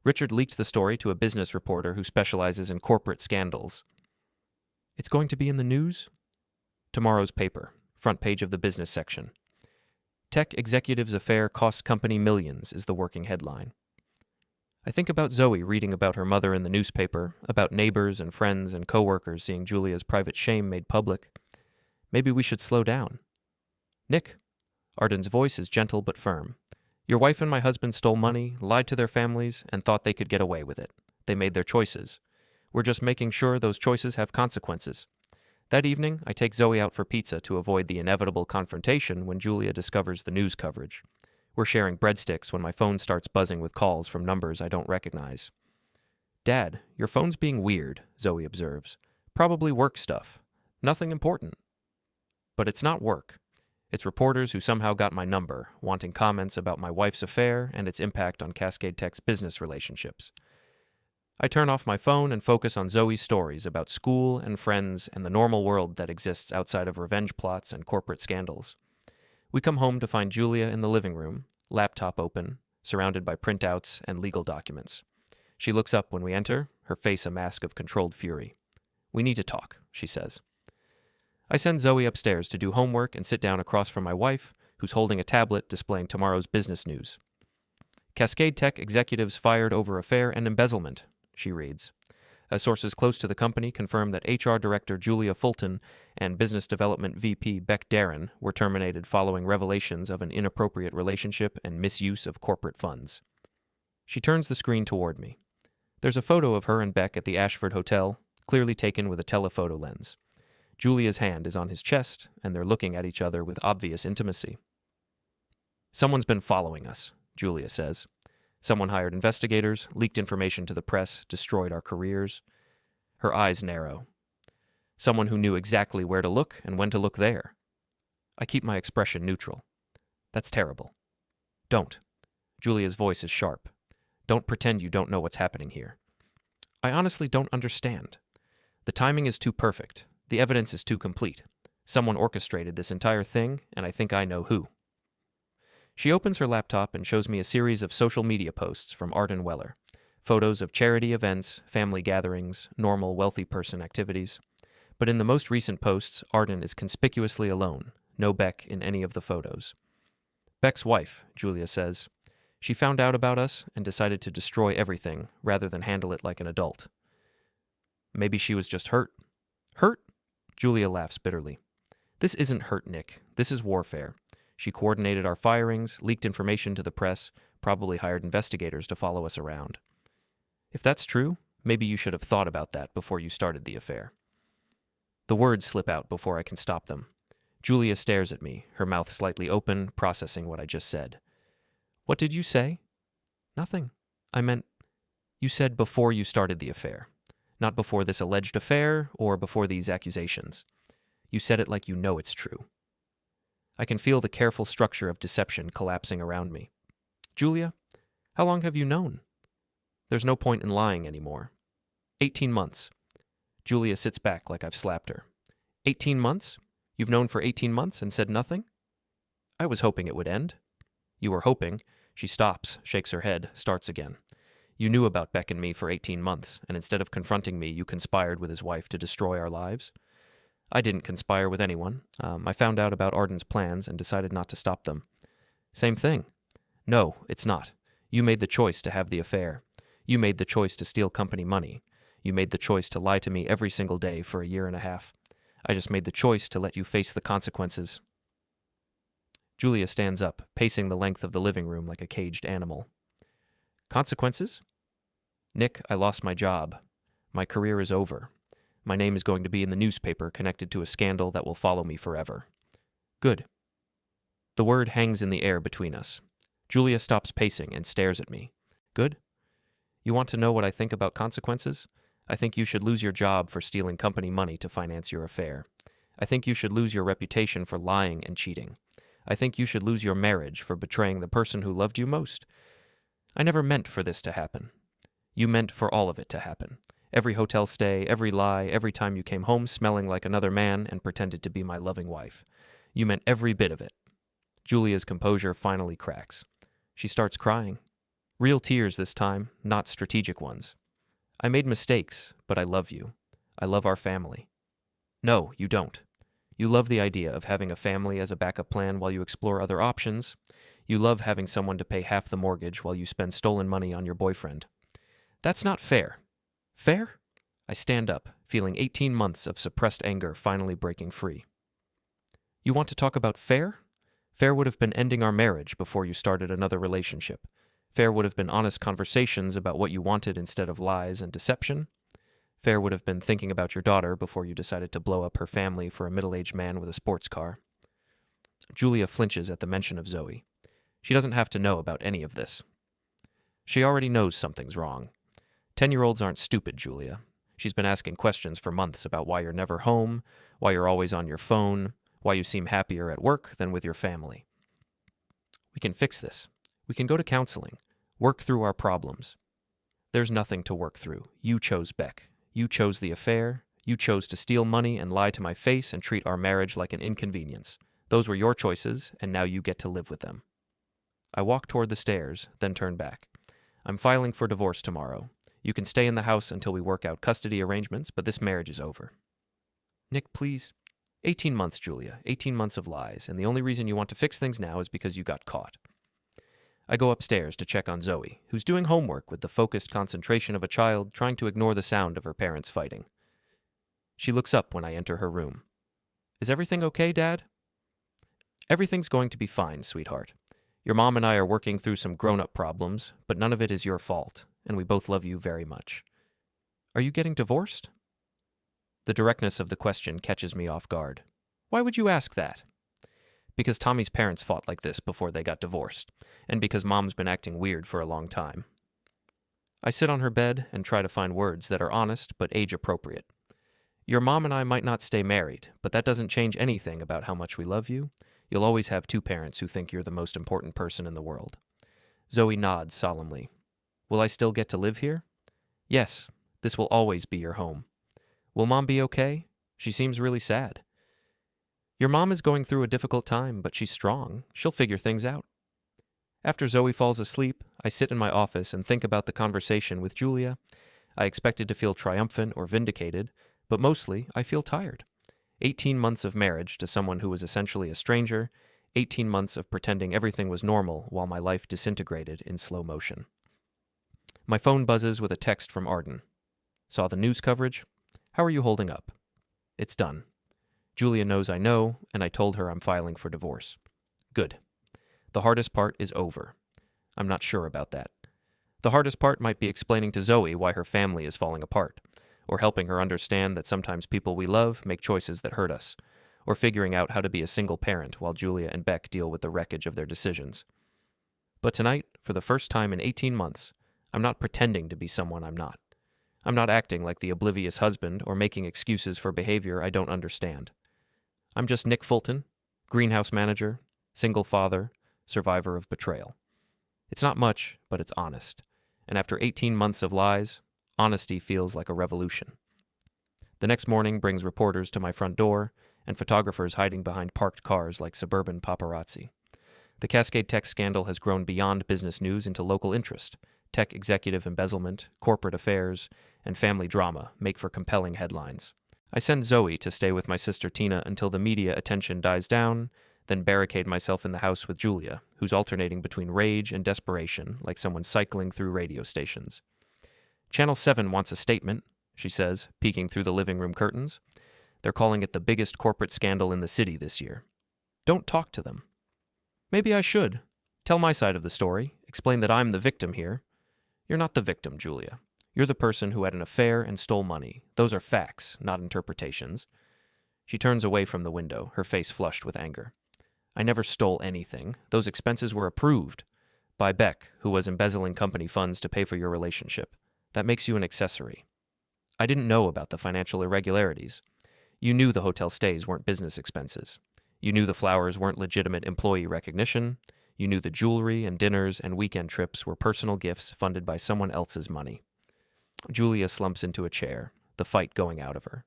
Richard leaked the story to a business reporter who specializes in corporate scandals. It's going to be in the news? Tomorrow's paper, front page of the business section. Tech executive's affair costs company millions is the working headline. I think about Zoe reading about her mother in the newspaper, about neighbors and friends and coworkers seeing Julia's private shame made public. Maybe we should slow down. Nick. Arden's voice is gentle but firm. Your wife and my husband stole money, lied to their families, and thought they could get away with it. They made their choices. We're just making sure those choices have consequences. That evening, I take Zoe out for pizza to avoid the inevitable confrontation when Julia discovers the news coverage. We're sharing breadsticks when my phone starts buzzing with calls from numbers I don't recognize. Dad, your phone's being weird, Zoe observes. Probably work stuff. Nothing important. But it's not work. It's reporters who somehow got my number, wanting comments about my wife's affair and its impact on Cascade Tech's business relationships. I turn off my phone and focus on Zoe's stories about school and friends and the normal world that exists outside of revenge plots and corporate scandals. We come home to find Julia in the living room, laptop open, surrounded by printouts and legal documents. She looks up when we enter, her face a mask of controlled fury. We need to talk, she says. I send Zoe upstairs to do homework and sit down across from my wife, who's holding a tablet displaying tomorrow's business news. Cascade Tech executives fired over affair and embezzlement, she reads. Sources close to the company confirm that HR Director Julia Fulton and Business Development VP Beck Darren were terminated following revelations of an inappropriate relationship and misuse of corporate funds. She turns the screen toward me. There's a photo of her and Beck at the Ashford Hotel, clearly taken with a telephoto lens. Julia's hand is on his chest, and they're looking at each other with obvious intimacy. Someone's been following us, Julia says. Someone hired investigators, leaked information to the press, destroyed our careers. Her eyes narrow. Someone who knew exactly where to look and when to look there. I keep my expression neutral. That's terrible. Don't. Julia's voice is sharp. Don't pretend you don't know what's happening here. I honestly don't understand. The timing is too perfect. The evidence is too complete. Someone orchestrated this entire thing, and I think I know who. She opens her laptop and shows me a series of social media posts from Arden Weller. Photos of charity events, family gatherings, normal wealthy person activities. But in the most recent posts, Arden is conspicuously alone, no Beck in any of the photos. Beck's wife, Julia says. She found out about us and decided to destroy everything rather than handle it like an adult. Maybe she was just hurt. Hurt? Julia laughs bitterly. This isn't hurt, Nick. This is warfare. She coordinated our firings, leaked information to the press, probably hired investigators to follow us around. If that's true, maybe you should have thought about that before you started the affair. The words slip out before I can stop them. Julia stares at me, her mouth slightly open, processing what I just said. What did you say? Nothing. I meant, you said before you started the affair. Not before this alleged affair or before these accusations. You said it like you know it's true. I can feel the careful structure of deception collapsing around me. Julia, how long have you known? There's no point in lying anymore. 18 months. Julia sits back like I've slapped her. 18 months? You've known for 18 months and said nothing? I was hoping it would end. You were hoping. She stops, shakes her head, starts again. You knew about Beck and me for 18 months, and instead of confronting me, you conspired with his wife to destroy our lives. I didn't conspire with anyone. I found out about Arden's plans and decided not to stop them. Same thing. No, it's not. You made the choice to have the affair. You made the choice to steal company money. You made the choice to lie to me every single day for a year and a half. I just made the choice to let you face the consequences. Julia stands up, pacing the length of the living room like a caged animal. Consequences? Nick, I lost my job. My career is over. My name is going to be in the newspaper connected to a scandal that will follow me forever. Good. The word hangs in the air between us. Julia stops pacing and stares at me. Good? You want to know what I think about consequences? I think you should lose your job for stealing company money to finance your affair. I think you should lose your reputation for lying and cheating. I think you should lose your marriage for betraying the person who loved you most. I never meant for this to happen. You meant for all of it to happen. Every hotel stay, every lie, every time you came home smelling like another man and pretended to be my loving wife. You meant every bit of it. Julia's composure finally cracks. She starts crying. Real tears this time, not strategic ones. I made mistakes, but I love you. I love our family. No, you don't. You love the idea of having a family as a backup plan while you explore other options. You love having someone to pay half the mortgage while you spend stolen money on your boyfriend. That's not fair. Fair? I stand up, feeling 18 months of suppressed anger finally breaking free. You want to talk about fair? Fair would have been ending our marriage before you started another relationship. Fair would have been honest conversations about what you wanted instead of lies and deception. Fair would have been thinking about your daughter before you decided to blow up her family for a middle-aged man with a sports car. Julia flinches at the mention of Zoe. She doesn't have to know about any of this. She already knows something's wrong. 10-year-olds aren't stupid, Julia. She's been asking questions for months about why you're never home, why you're always on your phone, why you seem happier at work than with your family. We can fix this. We can go to counseling, work through our problems. There's nothing to work through. You chose Beck. You chose the affair. You chose to steal money and lie to my face and treat our marriage like an inconvenience. Those were your choices, and now you get to live with them. I walk toward the stairs, then turn back. I'm filing for divorce tomorrow. You can stay in the house until we work out custody arrangements, but this marriage is over. Nick, please. 18 months, Julia. 18 months of lies, and the only reason you want to fix things now is because you got caught. I go upstairs to check on Zoe, who's doing homework with the focused concentration of a child trying to ignore the sound of her parents fighting. She looks up when I enter her room. Is everything okay, Dad? Everything's going to be fine, sweetheart. Your mom and I are working through some grown-up problems, but none of it is your fault, and we both love you very much. Are you getting divorced? The directness of the question catches me off guard. Why would you ask that? Because Tommy's parents fought like this before they got divorced, and because Mom's been acting weird for a long time. I sit on her bed and try to find words that are honest but age-appropriate. Your mom and I might not stay married, but that doesn't change anything about how much we love you. You'll always have two parents who think you're the most important person in the world. Zoe nods solemnly. Will I still get to live here? Yes, this will always be your home. Will Mom be okay? She seems really sad. Your mom is going through a difficult time, but she's strong. She'll figure things out. After Zoe falls asleep, I sit in my office and think about the conversation with Julia. I expected to feel triumphant or vindicated, but mostly I feel tired. 18 months of marriage to someone who was essentially a stranger, 18 months of pretending everything was normal while my life disintegrated in slow motion. My phone buzzes with a text from Arden. Saw the news coverage? How are you holding up? It's done. Julia knows I know, and I told her I'm filing for divorce. Good. The hardest part is over. I'm not sure about that. The hardest part might be explaining to Zoe why her family is falling apart, or helping her understand that sometimes people we love make choices that hurt us, or figuring out how to be a single parent while Julia and Beck deal with the wreckage of their decisions. But tonight, for the first time in 18 months, I'm not pretending to be someone I'm not. I'm not acting like the oblivious husband or making excuses for behavior I don't understand. I'm just Nick Fulton, greenhouse manager, single father, survivor of betrayal. It's not much, but it's honest. And after 18 months of lies, honesty feels like a revolution. The next morning brings reporters to my front door and photographers hiding behind parked cars like suburban paparazzi. The Cascade Tech scandal has grown beyond business news into local interest. Tech executive embezzlement, corporate affairs, and family drama make for compelling headlines. I send Zoe to stay with my sister Tina until the media attention dies down, then barricade myself in the house with Julia, who's alternating between rage and desperation like someone cycling through radio stations. Channel 7 wants a statement, she says, peeking through the living room curtains. They're calling it the biggest corporate scandal in the city this year. Don't talk to them. Maybe I should. Tell my side of the story, explain that I'm the victim here. You're not the victim, Julia. You're the person who had an affair and stole money. Those are facts, not interpretations. She turns away from the window, her face flushed with anger. I never stole anything. Those expenses were approved by Beck, who was embezzling company funds to pay for your relationship. That makes you an accessory. I didn't know about the financial irregularities. You knew the hotel stays weren't business expenses. You knew the flowers weren't legitimate employee recognition. You knew the jewelry and dinners and weekend trips were personal gifts funded by someone else's money. Julia slumps into a chair, the fight going out of her.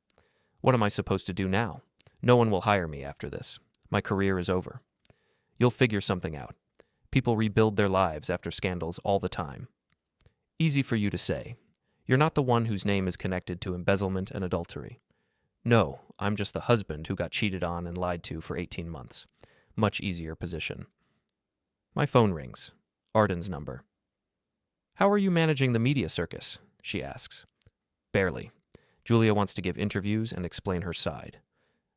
What am I supposed to do now? No one will hire me after this. My career is over. You'll figure something out. People rebuild their lives after scandals all the time. Easy for you to say. You're not the one whose name is connected to embezzlement and adultery. No, I'm just the husband who got cheated on and lied to for 18 months. Much easier position. My phone rings. Arden's number. How are you managing the media circus? She asks. Barely. Julia wants to give interviews and explain her side.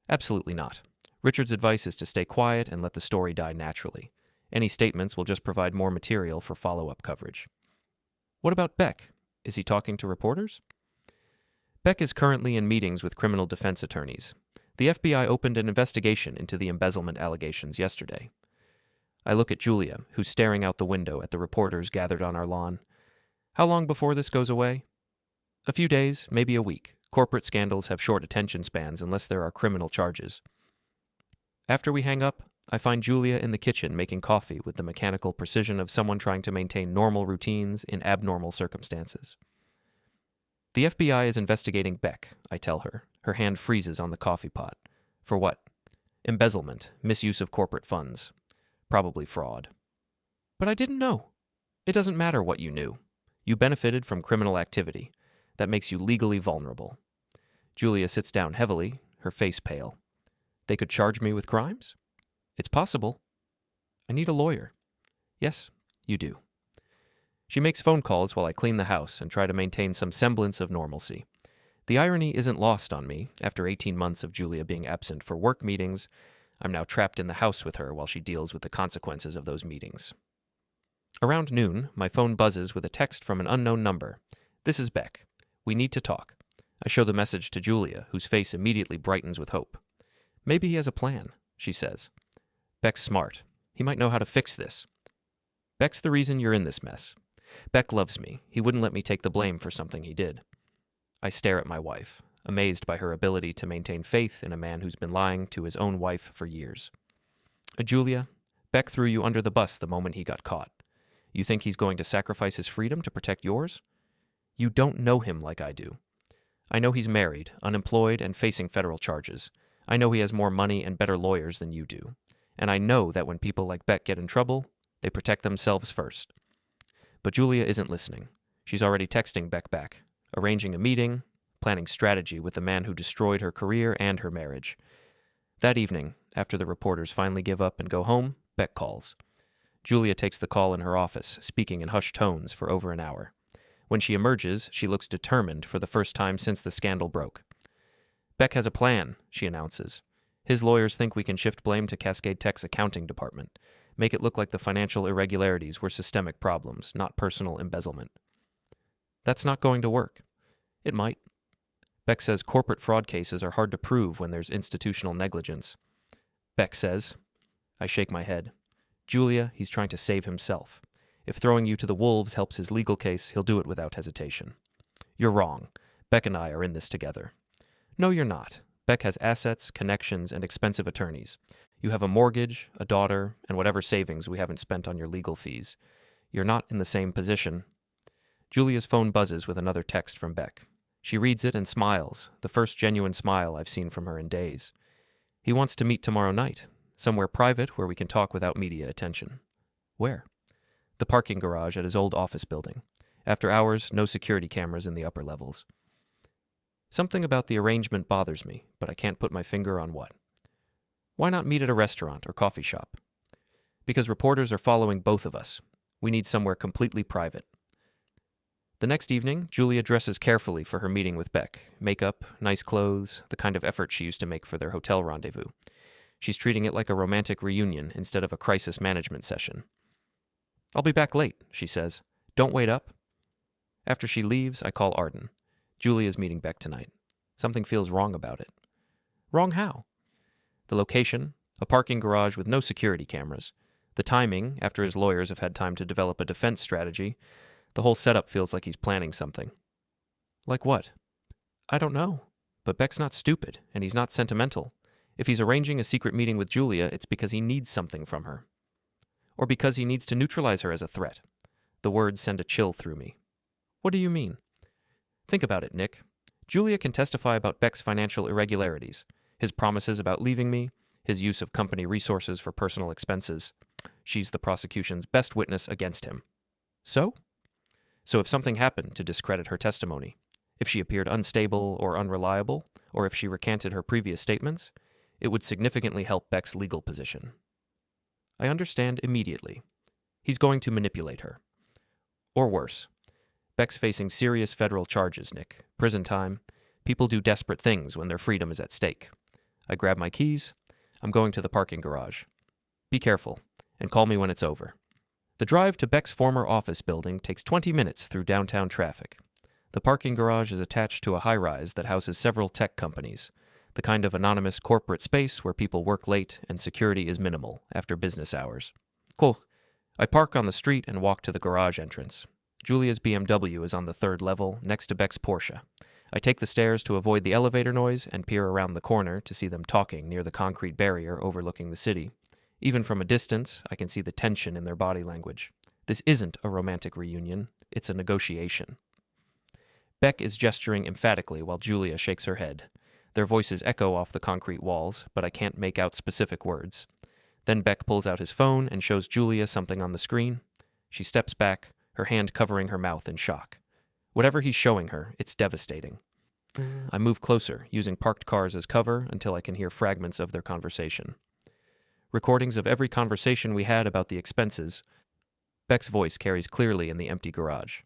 Absolutely not. Richard's advice is to stay quiet and let the story die naturally. Any statements will just provide more material for follow-up coverage. What about Beck? Is he talking to reporters? Beck is currently in meetings with criminal defense attorneys. The FBI opened an investigation into the embezzlement allegations yesterday. I look at Julia, who's staring out the window at the reporters gathered on our lawn. How long before this goes away? A few days, maybe a week. Corporate scandals have short attention spans unless there are criminal charges. After we hang up, I find Julia in the kitchen making coffee with the mechanical precision of someone trying to maintain normal routines in abnormal circumstances. The FBI is investigating Beck, I tell her. Her hand freezes on the coffee pot. For what? Embezzlement, misuse of corporate funds. Probably fraud. But I didn't know. It doesn't matter what you knew. You benefited from criminal activity. That makes you legally vulnerable. Julia sits down heavily, her face pale. They could charge me with crimes? It's possible. I need a lawyer. Yes, you do. She makes phone calls while I clean the house and try to maintain some semblance of normalcy. The irony isn't lost on me. After 18 months of Julia being absent for work meetings, I'm now trapped in the house with her while she deals with the consequences of those meetings. Around noon, my phone buzzes with a text from an unknown number. This is Beck. We need to talk. I show the message to Julia, whose face immediately brightens with hope. Maybe he has a plan, she says. Beck's smart. He might know how to fix this. Beck's the reason you're in this mess. Beck loves me. He wouldn't let me take the blame for something he did. I stare at my wife. amazed by her ability to maintain faith in a man who's been lying to his own wife for years. Julia, Beck threw you under the bus the moment he got caught. You think he's going to sacrifice his freedom to protect yours? You don't know him like I do. I know he's married, unemployed, and facing federal charges. I know he has more money and better lawyers than you do. And I know that when people like Beck get in trouble, they protect themselves first. But Julia isn't listening. She's already texting Beck back, arranging a meeting, planning strategy with the man who destroyed her career and her marriage. That evening, after the reporters finally give up and go home, Beck calls. Julia takes the call in her office, speaking in hushed tones for over an hour. When she emerges, she looks determined for the first time since the scandal broke. Beck has a plan, she announces. His lawyers think we can shift blame to Cascade Tech's accounting department, make it look like the financial irregularities were systemic problems, not personal embezzlement. That's not going to work. It might. Beck says corporate fraud cases are hard to prove when there's institutional negligence. Beck says, I shake my head. Julia, he's trying to save himself. If throwing you to the wolves helps his legal case, he'll do it without hesitation. You're wrong. Beck and I are in this together. No, you're not. Beck has assets, connections, and expensive attorneys. You have a mortgage, a daughter, and whatever savings we haven't spent on your legal fees. You're not in the same position. Julia's phone buzzes with another text from Beck. She reads it and smiles, the first genuine smile I've seen from her in days. He wants to meet tomorrow night, somewhere private where we can talk without media attention. Where? The parking garage at his old office building. After hours, no security cameras in the upper levels. Something about the arrangement bothers me, but I can't put my finger on what. Why not meet at a restaurant or coffee shop? Because reporters are following both of us. We need somewhere completely private. The next evening, Julia dresses carefully for her meeting with Beck. Makeup, nice clothes, the kind of effort she used to make for their hotel rendezvous. She's treating it like a romantic reunion instead of a crisis management session. I'll be back late, she says. Don't wait up. After she leaves, I call Arden. Julia's meeting Beck tonight. Something feels wrong about it. Wrong how? The location, a parking garage with no security cameras. The timing, after his lawyers have had time to develop a defense strategy. The whole setup feels like he's planning something. Like what? I don't know. But Beck's not stupid, and he's not sentimental. If he's arranging a secret meeting with Julia, it's because he needs something from her. Or because he needs to neutralize her as a threat. The words send a chill through me. What do you mean? Think about it, Nick. Julia can testify about Beck's financial irregularities, his promises about leaving me, his use of company resources for personal expenses. She's the prosecution's best witness against him. So? So if something happened to discredit her testimony, if she appeared unstable or unreliable, or if she recanted her previous statements, it would significantly help Beck's legal position. I understand immediately. He's going to manipulate her. Or worse. Beck's facing serious federal charges, Nick. Prison time. People do desperate things when their freedom is at stake. I grab my keys. I'm going to the parking garage. Be careful, and call me when it's over. The drive to Beck's former office building takes 20 minutes through downtown traffic. The parking garage is attached to a high-rise that houses several tech companies, the kind of anonymous corporate space where people work late and security is minimal after business hours. Cool. I park on the street and walk to the garage entrance. Julia's BMW is on the third level, next to Beck's Porsche. I take the stairs to avoid the elevator noise and peer around the corner to see them talking near the concrete barrier overlooking the city. Even from a distance, I can see the tension in their body language. This isn't a romantic reunion, it's a negotiation. Beck is gesturing emphatically while Julia shakes her head. Their voices echo off the concrete walls, but I can't make out specific words. Then Beck pulls out his phone and shows Julia something on the screen. She steps back, her hand covering her mouth in shock. Whatever he's showing her, it's devastating. I move closer, using parked cars as cover until I can hear fragments of their conversation. Recordings of every conversation we had about the expenses. Beck's voice carries clearly in the empty garage.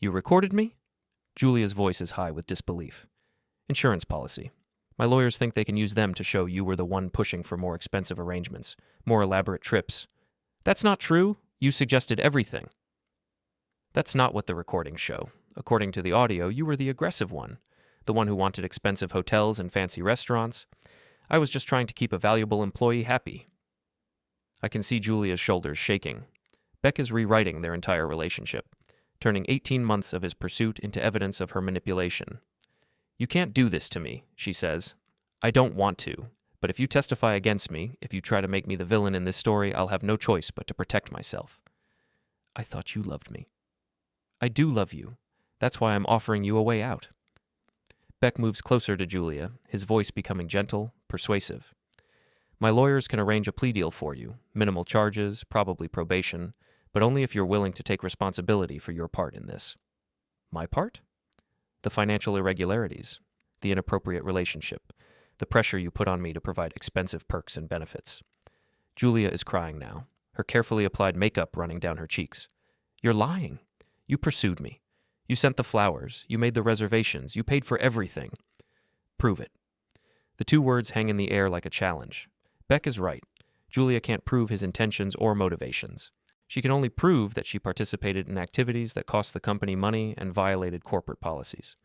You recorded me? Julia's voice is high with disbelief. Insurance policy. My lawyers think they can use them to show you were the one pushing for more expensive arrangements, more elaborate trips. That's not true. You suggested everything. That's not what the recordings show. According to the audio, you were the aggressive one, the one who wanted expensive hotels and fancy restaurants. I was just trying to keep a valuable employee happy. I can see Julia's shoulders shaking. Beck is rewriting their entire relationship, turning 18 months of his pursuit into evidence of her manipulation. You can't do this to me, she says. I don't want to, but if you testify against me, if you try to make me the villain in this story, I'll have no choice but to protect myself. I thought you loved me. I do love you. That's why I'm offering you a way out. Beck moves closer to Julia, his voice becoming gentle, persuasive. My lawyers can arrange a plea deal for you, minimal charges, probably probation, but only if you're willing to take responsibility for your part in this. My part? The financial irregularities, the inappropriate relationship, the pressure you put on me to provide expensive perks and benefits. Julia is crying now, her carefully applied makeup running down her cheeks. You're lying. You pursued me. You sent the flowers. You made the reservations. You paid for everything. Prove it. The two words hang in the air like a challenge. Beck is right. Julia can't prove his intentions or motivations. She can only prove that she participated in activities that cost the company money and violated corporate policies.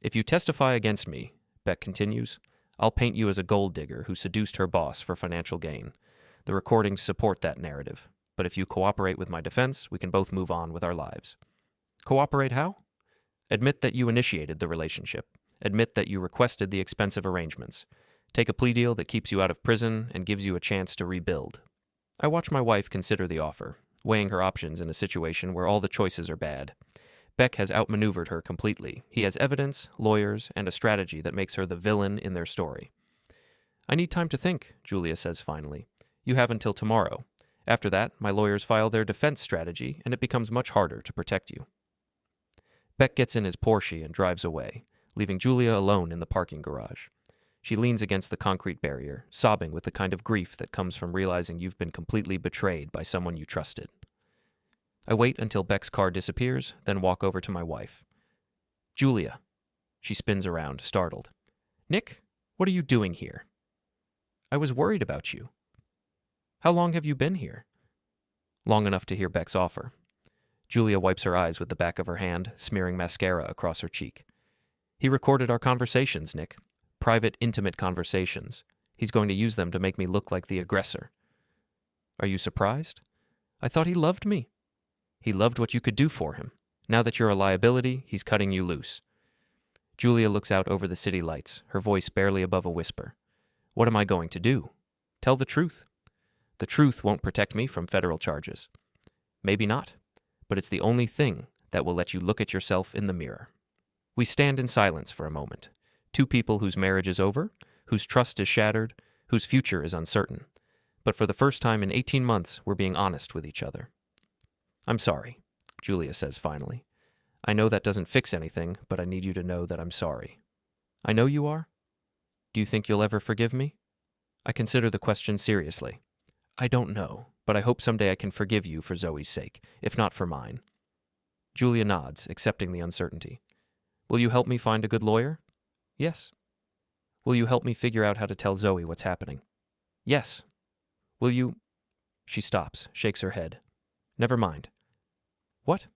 If you testify against me, Beck continues, I'll paint you as a gold digger who seduced her boss for financial gain. The recordings support that narrative. But if you cooperate with my defense, we can both move on with our lives. Cooperate how? Admit that you initiated the relationship. Admit that you requested the expensive arrangements. Take a plea deal that keeps you out of prison and gives you a chance to rebuild. I watch my wife consider the offer, weighing her options in a situation where all the choices are bad. Beck has outmaneuvered her completely. He has evidence, lawyers, and a strategy that makes her the villain in their story. I need time to think, Julia says finally. You have until tomorrow. After that, my lawyers file their defense strategy, and it becomes much harder to protect you. Beck gets in his Porsche and drives away, leaving Julia alone in the parking garage. She leans against the concrete barrier, sobbing with the kind of grief that comes from realizing you've been completely betrayed by someone you trusted. I wait until Beck's car disappears, then walk over to my wife. Julia. She spins around, startled. Nick, what are you doing here? I was worried about you. How long have you been here? Long enough to hear Beck's offer. Julia wipes her eyes with the back of her hand, smearing mascara across her cheek. He recorded our conversations, Nick. Private, intimate conversations. He's going to use them to make me look like the aggressor. Are you surprised? I thought he loved me. He loved what you could do for him. Now that you're a liability, he's cutting you loose. Julia looks out over the city lights, her voice barely above a whisper. What am I going to do? Tell the truth. The truth won't protect me from federal charges. Maybe not, but it's the only thing that will let you look at yourself in the mirror. We stand in silence for a moment. Two people whose marriage is over, whose trust is shattered, whose future is uncertain. But for the first time in 18 months, we're being honest with each other. I'm sorry, Julia says finally. I know that doesn't fix anything, but I need you to know that I'm sorry. I know you are. Do you think you'll ever forgive me? I consider the question seriously. I don't know, but I hope someday I can forgive you for Zoe's sake, if not for mine. Julia nods, accepting the uncertainty. Will you help me find a good lawyer? Yes. Will you help me figure out how to tell Zoe what's happening? Yes. Will you... She stops, shakes her head. Never mind. What?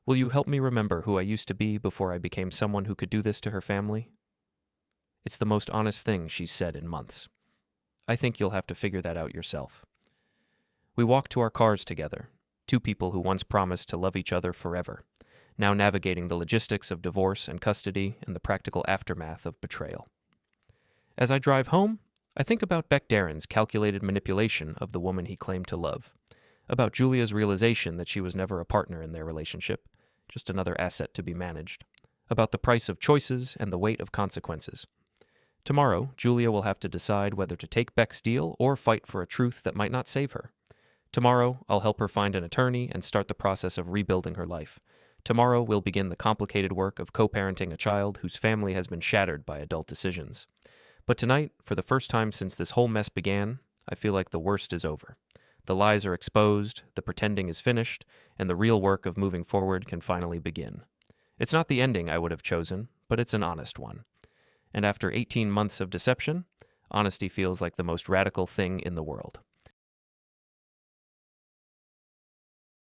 Will you help me remember who I used to be before I became someone who could do this to her family? It's the most honest thing she's said in months. I think you'll have to figure that out yourself. We walk to our cars together, two people who once promised to love each other forever, now navigating the logistics of divorce and custody and the practical aftermath of betrayal. As I drive home, I think about Beck Darren's calculated manipulation of the woman he claimed to love, about Julia's realization that she was never a partner in their relationship, just another asset to be managed, about the price of choices and the weight of consequences. Tomorrow, Julia will have to decide whether to take Beck's deal or fight for a truth that might not save her. Tomorrow, I'll help her find an attorney and start the process of rebuilding her life. Tomorrow, we'll begin the complicated work of co-parenting a child whose family has been shattered by adult decisions. But tonight, for the first time since this whole mess began, I feel like the worst is over. The lies are exposed, the pretending is finished, and the real work of moving forward can finally begin. It's not the ending I would have chosen, but it's an honest one. And after 18 months of deception, honesty feels like the most radical thing in the world.